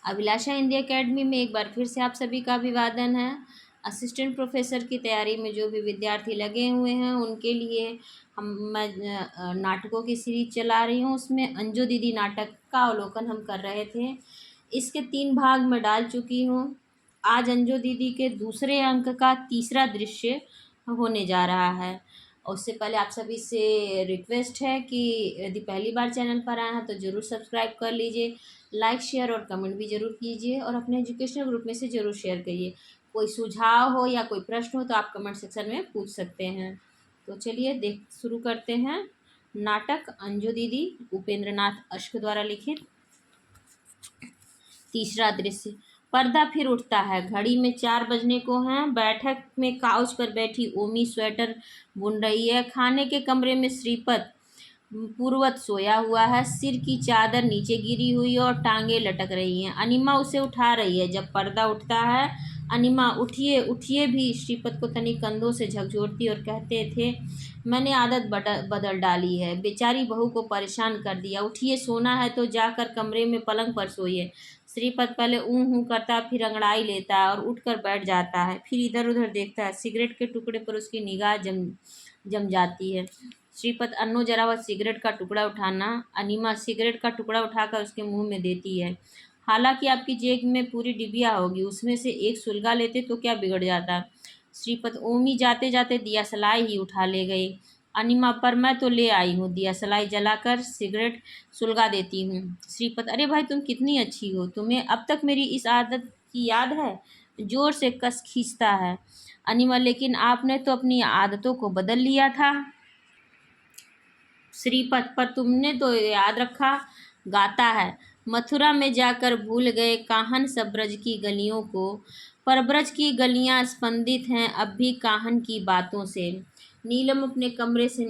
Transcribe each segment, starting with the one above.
अभिलाषा India academy में एक बार फिर से आप सभी का अभिवादन है। असिस्टेंट प्रोफेसर की तैयारी में जो भी विद्यार्थी लगे हुए हैं उनके लिए मैं नाटकों की सीरीज चला रही हूँ। उसमें अंजू दीदी नाटक का अवलोकन हम कर रहे थे। इसके 3 भाग में डाल चुकी हूँ। आज अंजू दीदी के दूसरे अंक का तीसरा दृश्य होने जा रहा है। उससे पहले आप सभी से रिक्वेस्ट है कि यदि पहली बार चैनल पर आए हैं तो ज़रूर सब्सक्राइब कर लीजिए, लाइक शेयर और कमेंट भी ज़रूर कीजिए और अपने एजुकेशनल ग्रुप में से ज़रूर शेयर करिए। कोई सुझाव हो या कोई प्रश्न हो तो आप कमेंट सेक्शन में पूछ सकते हैं। तो चलिए शुरू करते हैं। नाटक अंजू दीदी, उपेंद्र नाथ अश्क द्वारा लिखित। तीसरा दृश्य। पर्दा फिर उठता है। घड़ी में 4 बजने को हैं। बैठक में काउच पर बैठी ओमी स्वेटर बुन रही है। खाने के कमरे में श्रीपत पूर्वत सोया हुआ है। सिर की चादर नीचे गिरी हुई और टांगे लटक रही हैं। अनिमा उसे उठा रही है। जब पर्दा उठता है, अनिमा उठिए उठिए भी श्रीपत को तनी कंधों से झकझोरती और कहते थे, मैंने आदत बदल डाली है, बेचारी बहू को परेशान कर दिया। उठिए, सोना है तो जाकर कमरे में पलंग पर सोइए। श्रीपत पहले ऊँ हूँ करता, फिर अंगड़ाई लेता है और उठकर बैठ जाता है। फिर इधर उधर देखता है। सिगरेट के टुकड़े पर उसकी निगाह जम जाती है। श्रीपत, अन्नो जरा वह सिगरेट का टुकड़ा उठाना। अनिमा सिगरेट का टुकड़ा उठाकर उसके मुंह में देती है। हालांकि आपकी जेब में पूरी डिबिया होगी, उसमें से एक सुलगा लेते तो क्या बिगड़ जाता। श्रीपत, ओमी जाते जाते दिया सलाई ही उठा ले गई। अनिमा, पर मैं तो ले आई हूँ। दिया सलाई जलाकर सिगरेट सुलगा देती हूँ। श्रीपत, अरे भाई तुम कितनी अच्छी हो, तुम्हें अब तक मेरी इस आदत की याद है। जोर से कस खींचता है। अनिमा, लेकिन आपने तो अपनी आदतों को बदल लिया था। श्रीपत, पर तुमने तो याद रखा। गाता है, मथुरा में जाकर भूल गए काहन सब ब्रज की गलियों को, पर ब्रज की गलियां स्पंदित हैं अब भी काहन की बातों से। नीलम अपने कमरे से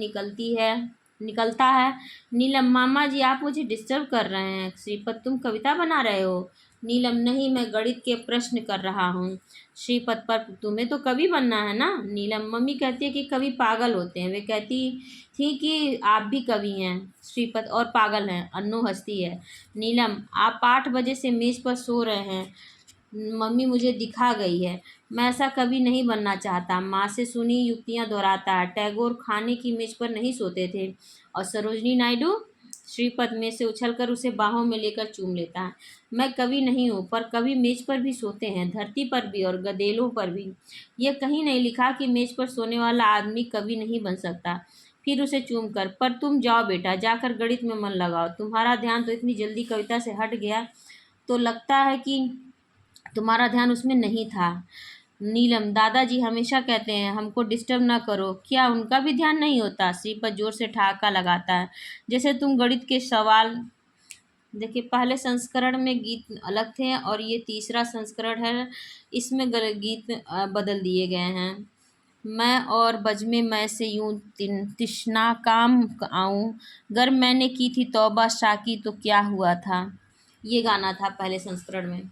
निकलता है। नीलम, मामा जी आप मुझे डिस्टर्ब कर रहे हैं। श्रीपत, तुम कविता बना रहे हो। नीलम, नहीं, मैं गणित के प्रश्न कर रहा हूँ। श्रीपत, पर तुम्हें तो कवि बनना है ना। नीलम, मम्मी कहती है कि कवि पागल होते हैं, वे कहती थी कि आप भी कवि हैं। श्रीपत, और पागल हैं। अन्नू हंसती है। नीलम, आप 8 बजे से मेज पर सो रहे हैं, मम्मी मुझे दिखा गई है। मैं ऐसा कभी नहीं बनना चाहता। माँ से सुनी युक्तियाँ दोहराता है। टैगोर खाने की मेज पर नहीं सोते थे। और सरोजनी नायडू। श्रीपत में से उछलकर उसे बाहों में लेकर चूम लेता है। मैं कवि नहीं हूँ, पर कवि मेज पर भी सोते हैं, धरती पर भी और गदेलों पर भी। यह कहीं नहीं लिखा कि मेज पर सोने वाला आदमी कवि नहीं बन सकता। फिर उसे चूम कर, पर तुम जाओ बेटा, जाकर गणित में मन लगाओ। तुम्हारा ध्यान तो इतनी जल्दी कविता से हट गया तो लगता है कि तुम्हारा ध्यान उसमें नहीं था। नीलम, दादाजी हमेशा कहते हैं हमको डिस्टर्ब ना करो, क्या उनका भी ध्यान नहीं होता। श्रीपत जोर से ठहाका लगाता है। जैसे तुम गणित के सवाल। देखिए, पहले संस्करण में गीत अलग थे और ये तीसरा संस्करण है, इसमें गीत बदल दिए गए हैं। मैं और बज़्म मैं से यूं तिश्ना काम आऊँ, गर मैंने की थी तौबा शाकी तो क्या हुआ था। ये गाना था पहले संस्करण में।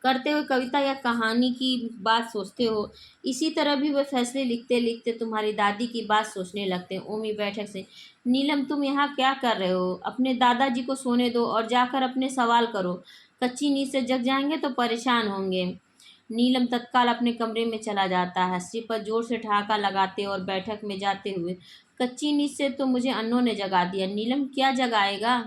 करते हुए कविता या कहानी की बात सोचते हो, इसी तरह भी वे फैसले लिखते लिखते तुम्हारी दादी की बात सोचने लगते हैं। ओमी बैठक से, नीलम तुम यहाँ क्या कर रहे हो, अपने दादाजी को सोने दो और जाकर अपने सवाल करो। कच्ची नींद से जग जाएंगे तो परेशान होंगे। नीलम तत्काल अपने कमरे में चला जाता है। सिर पर जोर से ठहाका लगाते और बैठक में जाते हुए, कच्ची नींद से तो मुझे अन्नों ने जगा दिया। नीलम, क्या जगाएगा।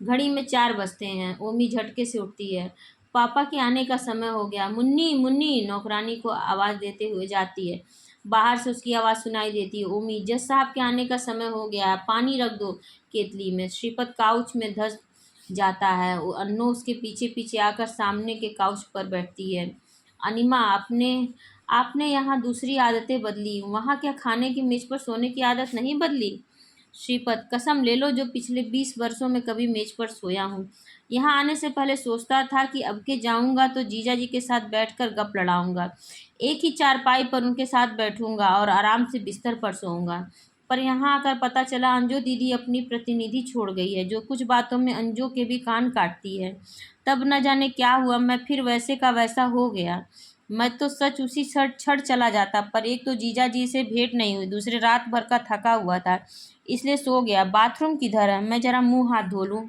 घड़ी में 4 बजते हैं। ओमी झटके से उठती है। पापा के आने का समय हो गया। मुन्नी मुन्नी नौकरानी को आवाज़ देते हुए जाती है। बाहर से उसकी आवाज़ सुनाई देती है। ओमी, जज साहब के आने का समय हो गया, पानी रख दो केतली में। श्रीपत काउच में धंस जाता है। अन्नो उसके पीछे पीछे आकर सामने के काउच पर बैठती है। अनिमा, आपने आपने यहाँ दूसरी आदतें बदली, वहाँ क्या खाने की मेज़ पर सोने की आदत नहीं बदली। श्रीपत, कसम ले लो जो पिछले 20 वर्षों में कभी मेज पर सोया हूँ। यहाँ आने से पहले सोचता था कि अब के जाऊँगा तो जीजा जी के साथ बैठकर गप लड़ाऊँगा, एक ही चारपाई पर उनके साथ बैठूँगा और आराम से बिस्तर पर सोऊंगा। पर यहाँ आकर पता चला अंजू दीदी अपनी प्रतिनिधि छोड़ गई है, जो कुछ बातों में अंजू के भी कान काटती है। तब न जाने क्या हुआ, मैं फिर वैसे का वैसा हो गया। मैं तो सच उसी क्षण चला जाता, पर एक तो जीजा जी से भेंट नहीं हुई, दूसरे रात भर का थका हुआ था, इसलिए सो गया। बाथरूम किधर है, मैं जरा मुंह हाथ धो लूँ।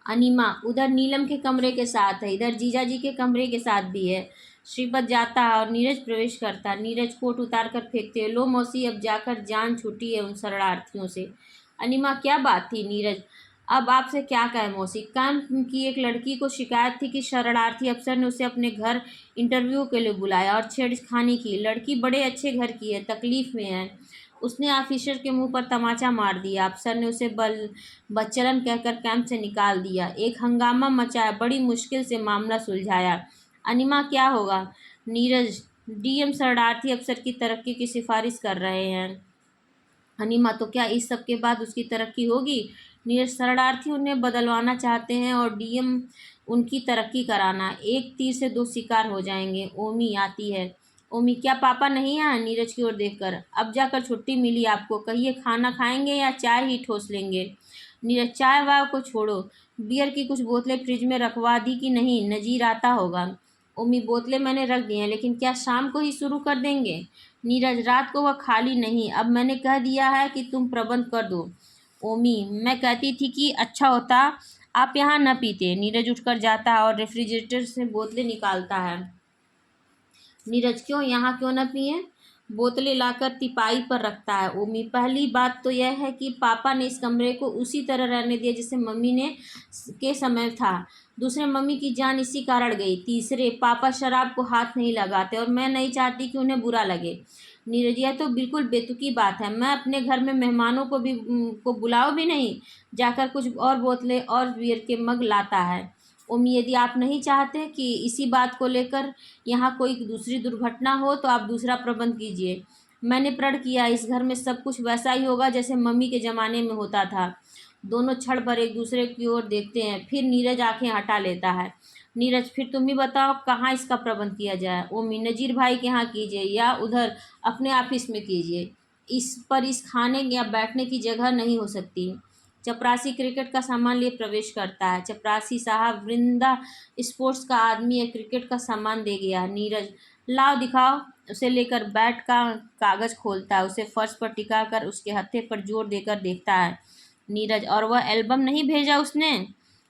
अनिमा उधर नीलम के कमरे के साथ है, इधर जीजा जी के कमरे के साथ भी है। श्रीपत जाता है और नीरज प्रवेश करता है। नीरज कोट उतार कर फेंकते हैं। लो मौसी, अब जाकर जान छूटी है उन शरणार्थियों से। अनिमा क्या बात थी नीरज, अब आपसे क्या कहे मौसी। काम की एक लड़की को शिकायत थी कि शरणार्थी अफसर ने उसे अपने घर इंटरव्यू के लिए बुलाया और छेड़खानी की। लड़की बड़े अच्छे घर की है, तकलीफ में है। उसने ऑफिसर के मुंह पर तमाचा मार दिया। अफसर ने उसे बच्चलन कहकर कैंप से निकाल दिया। एक हंगामा मचाया, बड़ी मुश्किल से मामला सुलझाया। अनिमा क्या होगा। नीरज डीएम शरणार्थी अफसर की तरक्की की सिफारिश कर रहे हैं। अनिमा तो क्या इस सब के बाद उसकी तरक्की होगी। नीरज शरणार्थी उन्हें बदलवाना चाहते हैं और डीएम उनकी तरक्की कराना। एक तीर से दो शिकार हो जाएंगे। ओमी आती है। ओमी क्या पापा नहीं आए। नीरज की ओर देखकर अब जाकर छुट्टी मिली आपको, कहिए खाना खाएंगे या चाय ही ठोस लेंगे। नीरज चाय वाय को छोड़ो, बियर की कुछ बोतलें फ्रिज में रखवा दी कि नहीं, नजीर आता होगा। ओमी बोतलें मैंने रख दी हैं, लेकिन क्या शाम को ही शुरू कर देंगे। नीरज रात को वह खाली नहीं, अब मैंने कह दिया है कि तुम प्रबंध कर दो। ओमी मैं कहती थी कि अच्छा होता आप यहाँ न पीते। नीरज उठकर जाता है और रेफ्रिजरेटर से बोतलें निकालता है। नीरज क्यों, यहाँ क्यों न पिए। बोतलें लाकर तिपाई पर रखता है। ओमी पहली बात तो यह है कि पापा ने इस कमरे को उसी तरह रहने दिया जैसे मम्मी ने के समय था। दूसरे मम्मी की जान इसी कारण गई। तीसरे पापा शराब को हाथ नहीं लगाते और मैं नहीं चाहती कि उन्हें बुरा लगे। नीरज यह तो बिल्कुल बेतुकी बात है। मैं अपने घर में मेहमानों को भी को बुलाओ भी नहीं, जाकर कुछ और बोतलें और बियर के मग लाता है। ओमी यदि आप नहीं चाहते कि इसी बात को लेकर यहाँ कोई दूसरी दुर्घटना हो तो आप दूसरा प्रबंध कीजिए। मैंने प्रण किया इस घर में सब कुछ वैसा ही होगा जैसे मम्मी के ज़माने में होता था। दोनों क्षण भर एक दूसरे की ओर देखते हैं, फिर नीरज आंखें हटा लेता है। नीरज फिर तुम ही बताओ कहाँ इसका प्रबंध किया जाए। ओमी नजीर भाई के यहाँ कीजिए या उधर अपने ऑफिस में कीजिए। इस खाने या बैठने की जगह नहीं हो सकती। चपरासी क्रिकेट का सामान लिए प्रवेश करता है। चपरासी साहब वृंदा स्पोर्ट्स का आदमी है, क्रिकेट का सामान दे गया। नीरज लाओ दिखाओ। उसे लेकर बैट का कागज़ खोलता है, उसे फर्श पर टिका कर उसके हत्थे पर जोर देकर देखता है। नीरज और वह एल्बम नहीं भेजा उसने।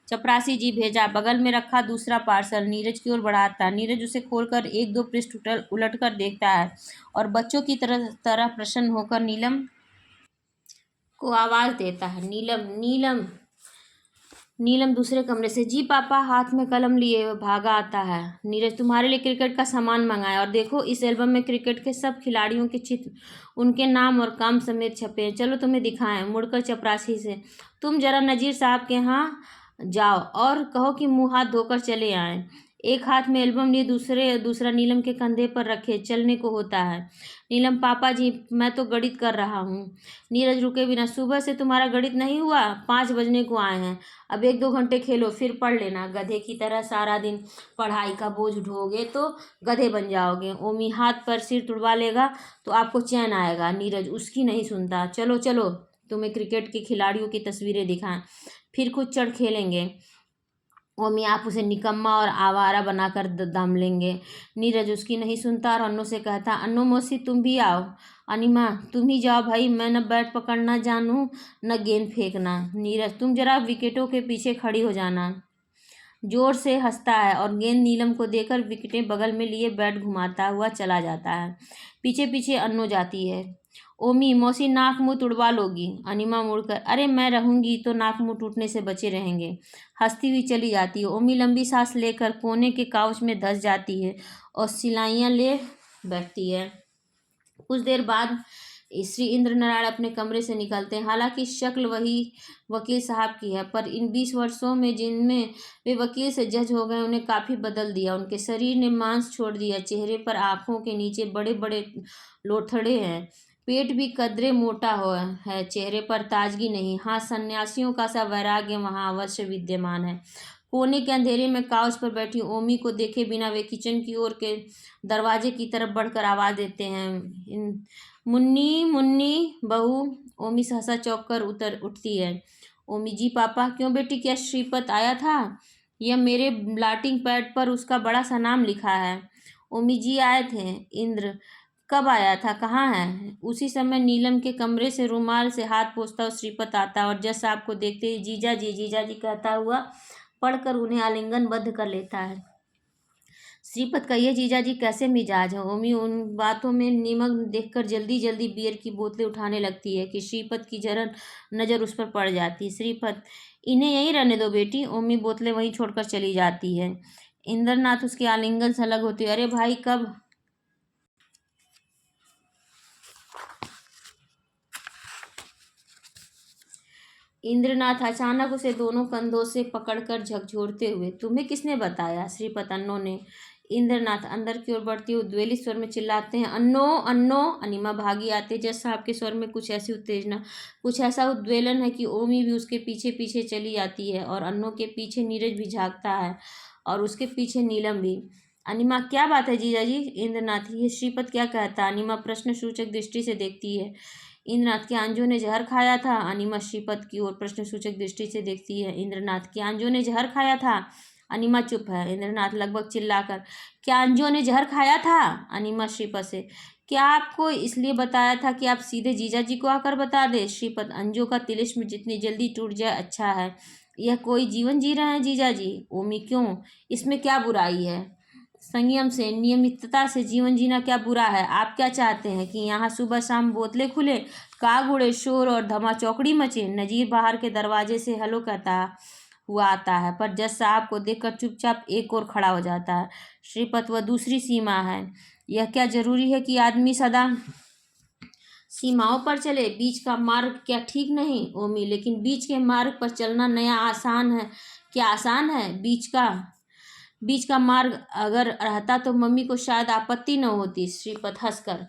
चपरासी जी भेजा, बगल में रखा दूसरा पार्सल नीरज की ओर बढ़ाता। नीरज उसे खोलकर एक दो पृष्ठ उलट कर देखता है और बच्चों की तरह तरह प्रसन्न होकर नीलम को आवाज़ देता है। नीलम नीलम। नीलम दूसरे कमरे से जी पापा, हाथ में कलम लिए हुए भागा आता है। नीरज तुम्हारे लिए क्रिकेट का सामान मंगाया और देखो इस एल्बम में क्रिकेट के सब खिलाड़ियों के चित्र, उनके नाम और काम समेत छपे हैं। चलो तुम्हें दिखाएं। मुड़कर चपरासी से तुम जरा नजीर साहब के यहाँ जाओ और कहो कि मुंह हाथ धोकर चले आएं। एक हाथ में एल्बम लिए दूसरा नीलम के कंधे पर रखे चलने को होता है। नीलम पापा जी मैं तो गणित कर रहा हूँ। नीरज रुके बिना सुबह से तुम्हारा गणित नहीं हुआ, 5 बजने को आए हैं। अब 1-2 घंटे खेलो फिर पढ़ लेना। गधे की तरह सारा दिन पढ़ाई का बोझ उठोगे तो गधे बन जाओगे। ओमी हाथ पर सिर तुड़वा लेगा तो आपको चैन आएगा। नीरज उसकी नहीं सुनता। चलो चलो तुम्हें क्रिकेट के खिलाड़ियों की तस्वीरें दिखाएं, फिर खुद चढ़ खेलेंगे। ओमी आप उसे निकम्मा और आवारा बनाकर दम लेंगे। नीरज उसकी नहीं सुनता और अन्नू से कहता अन्नू मौसी तुम भी आओ। अनिमा तुम ही जाओ भाई, मैं न बैट पकड़ना जानूँ न गेंद फेंकना। नीरज तुम जरा विकेटों के पीछे खड़ी हो जाना। जोर से हंसता है और गेंद नीलम को देकर विकेटें बगल में लिए बैट घुमाता हुआ चला जाता है। पीछे पीछे अन्नू जाती है। ओमी मौसी नाक मुंह तुड़वा लोगी। अनिमा मुड़कर अरे मैं रहूंगी तो नाक मुंह टूटने से बचे रहेंगे। हंसती हुई चली जाती है। ओमी लंबी सांस लेकर कोने के काउच में धंस जाती है और सिलाइयाँ ले बैठती है। कुछ देर बाद श्री इंद्र नारायण अपने कमरे से निकलते हैं। हालांकि शक्ल वही वकील साहब की है, पर इन 20 वर्षों में जिनमें वे वकील से जज हो गए उन्हें काफ़ी बदल दिया। उनके शरीर ने मांस छोड़ दिया, चेहरे पर आँखों के नीचे बड़े बड़े लोथड़े हैं, पेट भी कदरे मोटा हुआ है, चेहरे पर ताजगी नहीं। हाँ, सन्यासियों का सा वैराग्य वहाँ अवश्य विद्यमान है। कोने के अंधेरे में काउच पर बैठी ओमी को देखे बिना वे किचन की ओर के दरवाजे की तरफ बढ़कर आवाज़ देते हैं मुन्नी मुन्नी बहू। ओमी सहसा चौंक कर उठती है। ओमी जी पापा क्यों बेटी, क्या श्रीपत आया था। यह मेरे ब्लाटिंग पैड पर उसका बड़ा सा नाम लिखा है। ओमी जी आए थे। इंद्र कब आया था, कहाँ है? उसी समय नीलम के कमरे से रुमाल से हाथ पोंछता हुआ श्रीपत आता और जज साहब को देखते ही जीजा जी कहता हुआ पढ़कर उन्हें आलिंगनबद्ध कर लेता है। श्रीपत का ये जीजा जी कैसे मिजाज है? ओमी उन बातों में नीमक देखकर जल्दी जल्दी बियर की बोतलें उठाने लगती है कि श्रीपत की जरा नज़र उस पर पड़ जाती है। श्रीपत, इन्हें यहीं रहने दो बेटी। ओमी बोतलें वहीं छोड़कर चली जाती है। इंद्रनाथ उसके आलिंगन से अलग होते, अरे भाई कब? इंद्रनाथ अचानक उसे दोनों कंधों से पकड़कर झकझोरते हुए, तुम्हें किसने बताया? श्रीपत, अन्नो ने। इंद्रनाथ अंदर की ओर बढ़ते हुए उद्वेलित स्वर में चिल्लाते हैं, अन्नो अन्नो। अनिमा भागी आते। जज साहब के स्वर में कुछ ऐसी उत्तेजना, कुछ ऐसा उद्वेलन है कि ओमी भी उसके पीछे पीछे चली आती है और अन्नो के पीछे नीरज भी झाँकता है और उसके पीछे नीलम भी। अनिमा, क्या बात है जीजा जी? इंद्रनाथ, ये श्रीपत क्या कहता? अनिमा प्रश्न सूचक दृष्टि से देखती है। इंद्रनाथ, क्या अंजू ने जहर खाया था? अनिमा श्रीपत की ओर प्रश्न सूचक दृष्टि से देखती है। इंद्रनाथ, क्या अंजू ने जहर खाया था? अनिमा चुप है। इंद्रनाथ लगभग चिल्लाकर, क्या अंजू ने जहर खाया था? अनिमा श्रीपत से, क्या आपको इसलिए बताया था कि आप सीधे जीजा जी को आकर बता दे? श्रीपत, अंजू का तिलिस्म जितनी जल्दी टूट जाए अच्छा है। यह कोई जीवन जी रहे हैं जीजा जी। ओमी, क्यों? इसमें क्या बुराई है? संयम से, नियमितता से जीवन जीना क्या बुरा है? आप क्या चाहते हैं कि यहाँ सुबह शाम बोतलें खुले, काग उड़े, शोर और धमा चौकड़ी मचे? नजीर बाहर के दरवाजे से हेलो कहता हुआ आता है, पर जज साहब को देखकर चुपचाप एक और खड़ा हो जाता है। श्रीपत, वह दूसरी सीमा है। यह क्या जरूरी है कि आदमी सदा सीमाओं पर चले? बीच का मार्ग क्या ठीक नहीं? ओमी, लेकिन बीच के मार्ग पर चलना नया आसान है क्या? आसान है? बीच का मार्ग अगर रहता तो मम्मी को शायद आपत्ति न होती। श्रीपत हंसकर,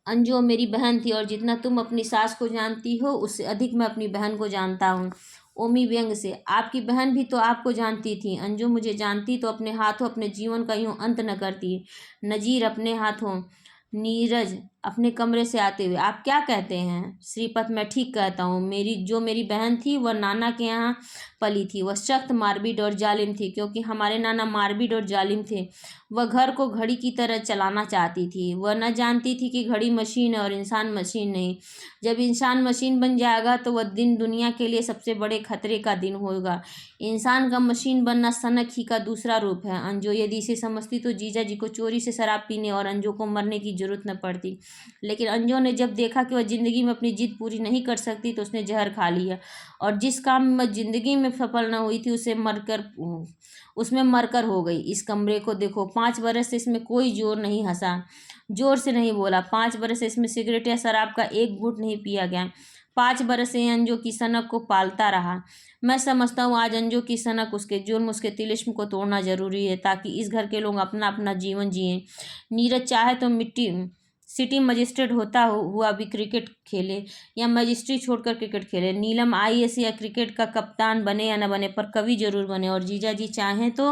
अंजू मेरी बहन थी और जितना तुम अपनी सास को जानती हो उससे अधिक मैं अपनी बहन को जानता हूँ। ओमी व्यंग से, आपकी बहन भी तो आपको जानती थी। अंजू मुझे जानती तो अपने हाथों अपने जीवन का यूं अंत न करती। नजीर अपने हाथों। नीरज अपने कमरे से आते हुए, आप क्या कहते हैं? श्रीपत, मैं ठीक कहता हूँ। मेरी बहन थी वह नाना के यहाँ पली थी। वह सख्त मारबीड और जालिम थी, क्योंकि हमारे नाना मारबीड और जालिम थे। वह घर को घड़ी की तरह चलाना चाहती थी। वह न जानती थी कि घड़ी मशीन है और इंसान मशीन नहीं। जब इंसान मशीन बन जाएगा तो वह दिन दुनिया के लिए सबसे बड़े खतरे का दिन होगा। इंसान का मशीन बनना सनक ही का दूसरा रूप है। अंजू यदि इसे समझती तो जीजा जी को चोरी से शराब पीने और अंजू को मरने की जरूरत न पड़ती। लेकिन अंजू ने जब देखा कि वह जिंदगी में अपनी जिद पूरी नहीं कर सकती तो उसने जहर खा लिया, और जिस काम में वह जिंदगी में सफल न हुई थी उसमें मरकर हो गई। इस कमरे को देखो, 5 बरस से इसमें कोई जोर नहीं हंसा, जोर से नहीं बोला। 5 बरस से इसमें सिगरेट या शराब का एक घूंट नहीं पिया गया। 5 बरस से अंजू की सनक को पालता रहा। मैं समझता हूँ आज अंजू की सनक, उसके जुर्म, उसके तिलिस्म को तोड़ना जरूरी है, ताकि इस घर के लोग अपना अपना जीवन जिए। नीरज चाहे तो सिटी मजिस्ट्रेट हुआ भी क्रिकेट खेले, या मजिस्ट्री छोड़कर क्रिकेट खेले। नीलम आईएएस या क्रिकेट का कप्तान बने या न बने, पर कवि जरूर बने। और जीजा जी चाहें तो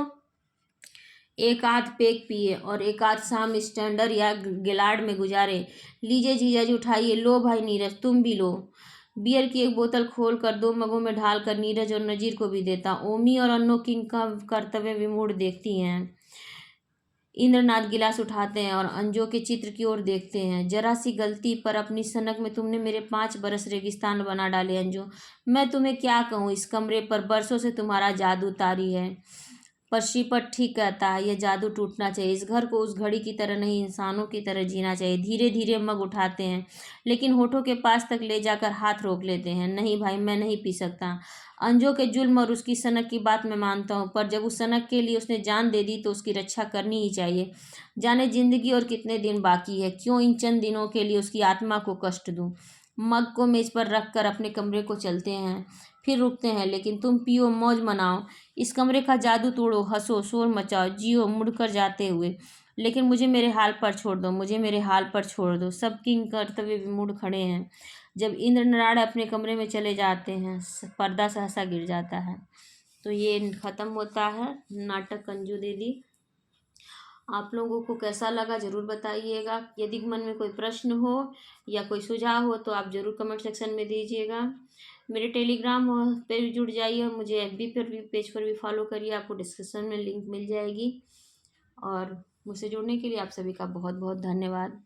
एक आध पेग पिए और एक आध शाम स्टैंडर या गिलार्ड में गुजारे। लीजिए जीजा जी, उठाइए। लो भाई नीरज, तुम भी लो। बियर की एक बोतल खोल कर 2 मगों में ढालकर नीरज और नजीर को भी देता। ओमी और अन्नो किंग का कर्तव्य विमूढ़ देखती हैं। इंद्रनाथ गिलास उठाते हैं और अंजू के चित्र की ओर देखते हैं। जरा सी गलती पर अपनी सनक में तुमने मेरे 5 बरस रेगिस्तान बना डाले अंजू। मैं तुम्हें क्या कहूँ, इस कमरे पर बरसों से तुम्हारा जादू तारी है। पर श्रीपत ठीक कहता है, यह जादू टूटना चाहिए। इस घर को उस घड़ी की तरह नहीं, इंसानों की तरह जीना चाहिए। धीरे धीरे मग उठाते हैं, लेकिन होठों के पास तक ले जाकर हाथ रोक लेते हैं। नहीं भाई, मैं नहीं पी सकता। अंजू के जुल्म और उसकी सनक की बात मैं मानता हूँ, पर जब उस सनक के लिए उसने जान दे दी तो उसकी रक्षा करनी ही चाहिए। जाने जिंदगी और कितने दिन बाकी है, क्यों इन चंद दिनों के लिए उसकी आत्मा को कष्ट दूँ। मग को मेज पर रख कर अपने कमरे को चलते हैं, फिर रुकते हैं। लेकिन तुम पियो, मौज मनाओ, इस कमरे का जादू तोड़ो, हंसो, शोर मचाओ, जियो मुड़कर जाते हुए। लेकिन मुझे मेरे हाल पर छोड़ दो, मुझे मेरे हाल पर छोड़ दो। सब किंग कर्तव्य विमूढ़ खड़े हैं। जब इंद्र नारायण अपने कमरे में चले जाते हैं, पर्दा सहसा गिर जाता है। तो ये ख़त्म होता है नाटक अंजू दीदी। आप लोगों को कैसा लगा ज़रूर बताइएगा। यदि मन में कोई प्रश्न हो या कोई सुझाव हो तो आप ज़रूर कमेंट सेक्शन में दीजिएगा। मेरे टेलीग्राम पे भी जुड़ जाइए और मुझे एफबी पर भी पेज पर भी फॉलो करिए, आपको डिस्क्रिप्शन में लिंक मिल जाएगी। और मुझसे जुड़ने के लिए आप सभी का बहुत बहुत धन्यवाद।